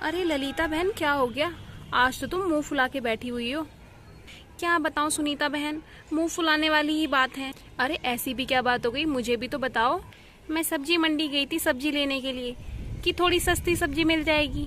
अरे ललिता बहन, क्या हो गया? आज तो तुम मुंह फुला के बैठी हुई हो। क्या बताऊं सुनीता बहन, मुंह फुलाने वाली ही बात है। अरे ऐसी भी क्या बात हो गई, मुझे भी तो बताओ। मैं सब्जी मंडी गई थी सब्जी लेने के लिए कि थोड़ी सस्ती सब्जी मिल जाएगी।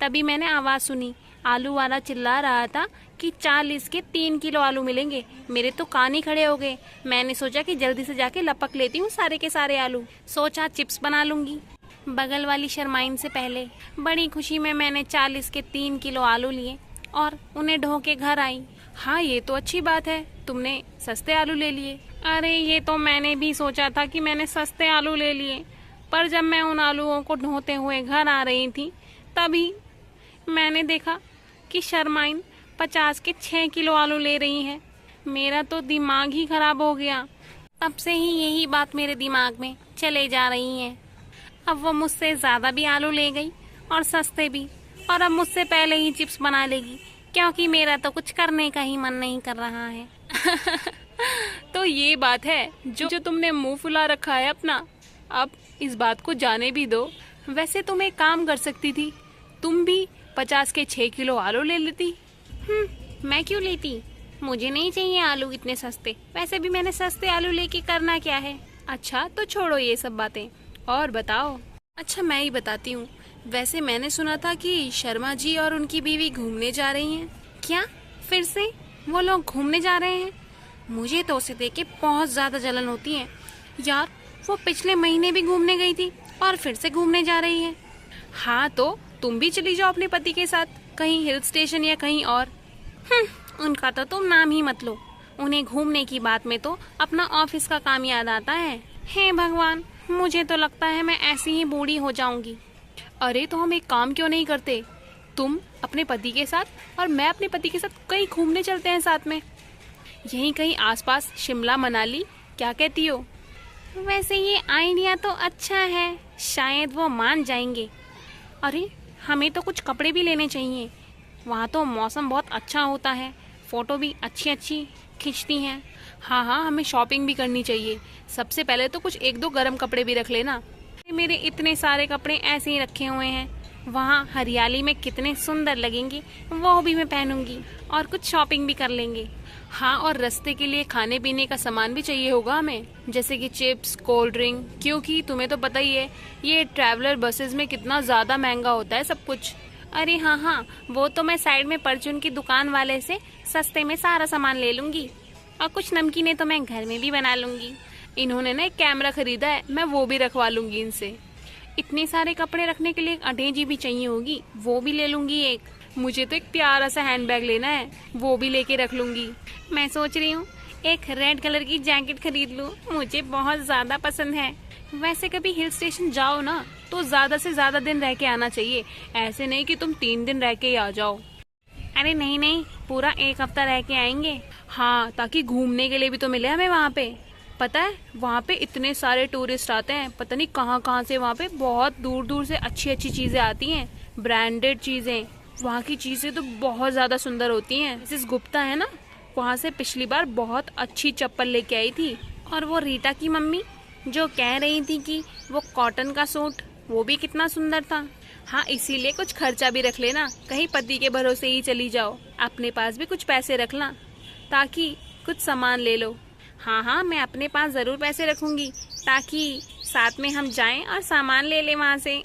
तभी मैंने आवाज़ सुनी, आलू वाला चिल्ला रहा था कि 40 के 3 किलो आलू मिलेंगे। मेरे तो कान ही खड़े हो गए। मैंने सोचा कि जल्दी से जाके लपक लेती हूँ सारे के सारे आलू। सोचा चिप्स बना लूँगी बगल वाली शरमाइन से पहले। बड़ी खुशी में मैंने 40 के 3 किलो आलू लिए और उन्हें ढो के घर आई। हाँ, ये तो अच्छी बात है, तुमने सस्ते आलू ले लिए। अरे ये तो मैंने भी सोचा था कि मैंने सस्ते आलू ले लिए, पर जब मैं उन आलूओं को ढोते हुए घर आ रही थी तभी मैंने देखा कि शरमाइन 50 के 6 किलो आलू ले रही है। मेरा तो दिमाग ही खराब हो गया। तब से ही यही बात मेरे दिमाग में चले जा रही है। अब वो मुझसे ज़्यादा भी आलू ले गई और सस्ते भी, और अब मुझसे पहले ही चिप्स बना लेगी, क्योंकि मेरा तो कुछ करने का ही मन नहीं कर रहा है। तो ये बात है जो तुमने मुंह फुला रखा है अपना, अब इस बात को जाने भी दो। वैसे तुम एक काम कर सकती थी, तुम भी 50 के 6 किलो आलू ले लेती। मैं क्यों लेती? मुझे नहीं चाहिए आलू इतने सस्ते। वैसे भी मैंने सस्ते आलू लेके करना क्या है। अच्छा तो छोड़ो ये सब बातें, और बताओ। अच्छा मैं ही बताती हूँ। वैसे मैंने सुना था कि शर्मा जी और उनकी बीवी घूमने जा रही हैं। क्या फिर से वो लोग घूमने जा रहे हैं? मुझे तो उसे देख के बहुत ज़्यादा जलन होती है यार। वो पिछले महीने भी घूमने गई थी और फिर से घूमने जा रही है। हाँ तो तुम भी चली जाओ अपने पति के साथ, कहीं हिल स्टेशन या कहीं और। उनका तो तुम नाम ही मत लो। उन्हें घूमने की बात में तो अपना ऑफिस का काम याद आता है। हे भगवान, मुझे तो लगता है मैं ऐसी ही बूढ़ी हो जाऊंगी। अरे तो हम एक काम क्यों नहीं करते, तुम अपने पति के साथ और मैं अपने पति के साथ कहीं घूमने चलते हैं साथ में, यहीं कहीं आसपास, शिमला मनाली, क्या कहती हो? वैसे ये आइडिया तो अच्छा है, शायद वो मान जाएंगे। अरे हमें तो कुछ कपड़े भी लेने चाहिए, वहाँ तो मौसम बहुत अच्छा होता है, फ़ोटो भी अच्छी अच्छी खींचती हैं। हाँ हाँ, हमें शॉपिंग भी करनी चाहिए। सबसे पहले तो कुछ 1-2 गर्म कपड़े भी रख लेना। मेरे इतने सारे कपड़े ऐसे ही रखे हुए हैं, वहाँ हरियाली में कितने सुंदर लगेंगे, वो भी मैं पहनूंगी और कुछ शॉपिंग भी कर लेंगे। हाँ, और रास्ते के लिए खाने पीने का सामान भी चाहिए होगा हमें, जैसे कि चिप्स, कोल्ड ड्रिंक, क्योंकि तुम्हें तो पता ही है ये ट्रैवलर बसेस में कितना ज़्यादा महंगा होता है सब कुछ। अरे हाँ हाँ, वो तो मैं साइड में परचून की दुकान वाले से सस्ते में सारा सामान ले लूँगी, और कुछ नमकीनें तो मैं घर में भी बना लूँगी। इन्होंने ना एक कैमरा खरीदा है, मैं वो भी रखवा लूँगी इनसे। इतने सारे कपड़े रखने के लिए एक अटैची भी चाहिए होगी, वो भी ले लूँगी एक। मुझे तो एक प्यारा सा हैंडबैग लेना है, वो भी लेके रख लूँगी। मैं सोच रही हूँ एक रेड कलर की जैकेट खरीद लूँ, मुझे बहुत ज़्यादा पसंद है। वैसे कभी हिल स्टेशन जाओ ना तो ज़्यादा से ज़्यादा दिन रह के आना चाहिए, ऐसे नहीं कि तुम 3 दिन रह के ही आ जाओ। अरे नहीं नहीं, पूरा 1 हफ्ता रह के आएंगे। हाँ, ताकि घूमने के लिए भी तो मिले हमें वहाँ पे। पता है वहाँ पे इतने सारे टूरिस्ट आते हैं, पता नहीं कहाँ कहाँ से, वहाँ पे बहुत दूर दूर से अच्छी अच्छी चीज़ें आती हैं, ब्रांडेड चीज़ें। वहाँ की चीज़ें तो बहुत ज़्यादा सुंदर होती हैं। मिसेस गुप्ता है ना, वहाँ से पिछली बार बहुत अच्छी चप्पल लेके आई थी। और वो रीटा की मम्मी जो कह रही थी कि वो कॉटन का सूट, वो भी कितना सुंदर था। हाँ, इसीलिए कुछ खर्चा भी रख लेना, कहीं पति के भरोसे ही चली जाओ। अपने पास भी कुछ पैसे रखना ताकि कुछ सामान ले लो। हाँ हाँ, मैं अपने पास ज़रूर पैसे रखूँगी ताकि साथ में हम जाएं और सामान ले लें वहाँ से।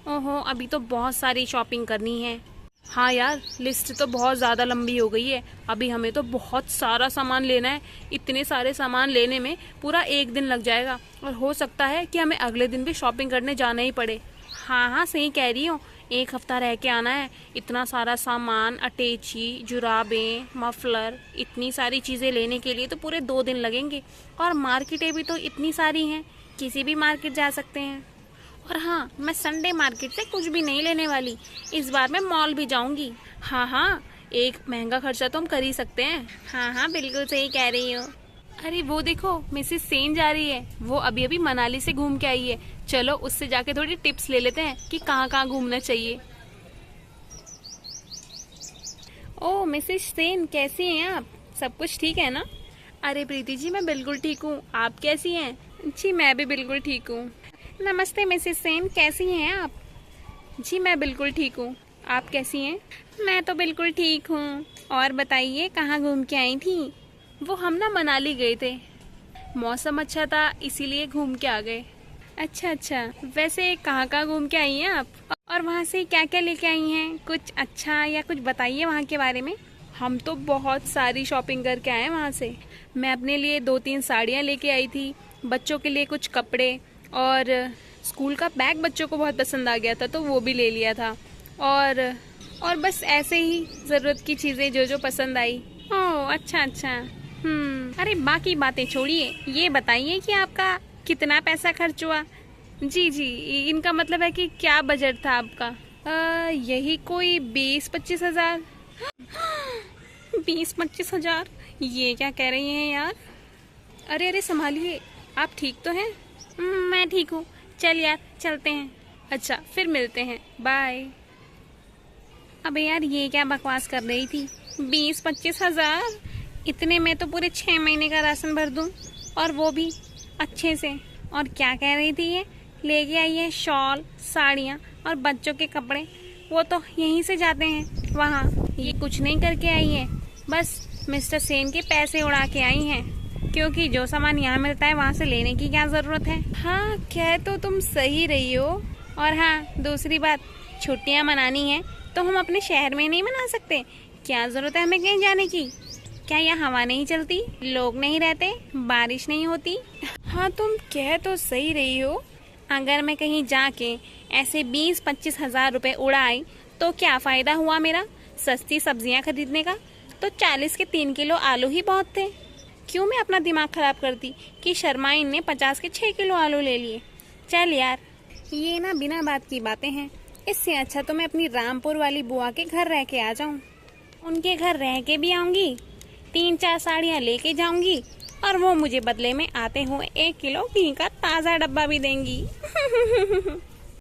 ओहो, अभी तो बहुत सारी शॉपिंग करनी है। हाँ यार, लिस्ट तो बहुत ज़्यादा लंबी हो गई है। अभी हमें तो बहुत सारा सामान लेना है। इतने सारे सामान लेने में पूरा 1 दिन लग जाएगा, और हो सकता है कि हमें अगले दिन भी शॉपिंग करने जाना ही पड़े। हाँ हाँ, सही कह रही हूँ, 1 हफ्ता रह के आना है। इतना सारा सामान, अटैची, जुराबें, मफलर, इतनी सारी चीज़ें लेने के लिए तो पूरे 2 दिन लगेंगे। और मार्केटें भी तो इतनी सारी हैं, किसी भी मार्केट जा सकते हैं। और हाँ, मैं संडे मार्केट से कुछ भी नहीं लेने वाली, इस बार मैं मॉल भी जाऊंगी। हाँ हाँ, एक महंगा खर्चा तो हम कर ही सकते हैं। हाँ हाँ, बिल्कुल सही कह रही हो। अरे वो देखो, मिसेस सेन जा रही है, वो अभी अभी मनाली से घूम के आई है। चलो उससे जाके थोड़ी टिप्स ले लेते हैं कि कहाँ कहाँ घूमना चाहिए। ओह मिसेस सेन, कैसी हैं आप? सब कुछ ठीक है ना? अरे प्रीति जी, मैं बिल्कुल ठीक हूँ, आप कैसी हैं? जी मैं भी बिल्कुल ठीक हूँ। नमस्ते मिसेस सेन, कैसी हैं आप? जी मैं बिल्कुल ठीक हूँ। आप कैसी हैं? मैं तो बिल्कुल ठीक हूँ। और बताइए कहाँ घूम के आई थी? वो हम ना मनाली गए थे, मौसम अच्छा था इसीलिए घूम के आ गए। अच्छा अच्छा, वैसे कहाँ कहाँ घूम के आई हैं आप? और वहाँ से क्या क्या लेके आई हैं? कुछ अच्छा या कुछ बताइए वहाँ के बारे में। हम तो बहुत सारी शॉपिंग करके आए हैं वहाँ से। मैं अपने लिए 2-3 साड़ियाँ लेके आई थी, बच्चों के लिए कुछ कपड़े, और स्कूल का बैग बच्चों को बहुत पसंद आ गया था तो वो भी ले लिया था। और बस ऐसे ही ज़रूरत की चीज़ें जो जो पसंद आई। ओह अच्छा अच्छा। अरे बाकी बातें छोड़िए, ये बताइए कि आपका कितना पैसा खर्च हुआ? जी जी, इनका मतलब है कि क्या बजट था आपका? यही कोई 20-25 हज़ार। 20-25 हज़ार? ये क्या कह रही हैं यार? अरे अरे संभालिए, आप ठीक तो हैं? मैं ठीक हूँ। चल यार चलते हैं। अच्छा फिर मिलते हैं, बाय। अबे यार ये क्या बकवास कर रही थी? 20-25 हज़ार? इतने में तो पूरे 6 महीने का राशन भर दूँ, और वो भी अच्छे से। और क्या कह रही थी ये? लेके आई है शॉल, साड़ियाँ और बच्चों के कपड़े। वो तो यहीं से जाते हैं वहाँ। ये कुछ नहीं करके आई है, बस मिस्टर सेन के पैसे उड़ा के आई हैं, क्योंकि जो सामान यहाँ मिलता है वहाँ से लेने की क्या ज़रूरत है। हाँ कह तो तुम सही रही हो। और हाँ दूसरी बात, छुट्टियाँ मनानी है तो हम अपने शहर में नहीं मना सकते? क्या ज़रूरत है हमें कहीं जाने की? क्या यहाँ हवा नहीं चलती, लोग नहीं रहते, बारिश नहीं होती? हाँ तुम कह तो सही रही हो। अगर मैं कहीं जाके ऐसे 20-25 हज़ार रुपये उड़ाई तो क्या फ़ायदा हुआ मेरा सस्ती सब्जियाँ खरीदने का? तो 40 के 3 किलो आलू ही बहुत थे। क्यों मैं अपना दिमाग ख़राब करती कि शर्माइन ने 50 के 6 किलो आलू ले लिए। चल यार, ये ना बिना बात की बातें हैं। इससे अच्छा तो मैं अपनी रामपुर वाली बुआ के घर रह के आ जाऊँ। उनके घर रह के भी आऊँगी, 3-4 साड़ियाँ लेके जाऊँगी, और वो मुझे बदले में आते हुए 1 किलो घी का ताज़ा डब्बा भी देंगी।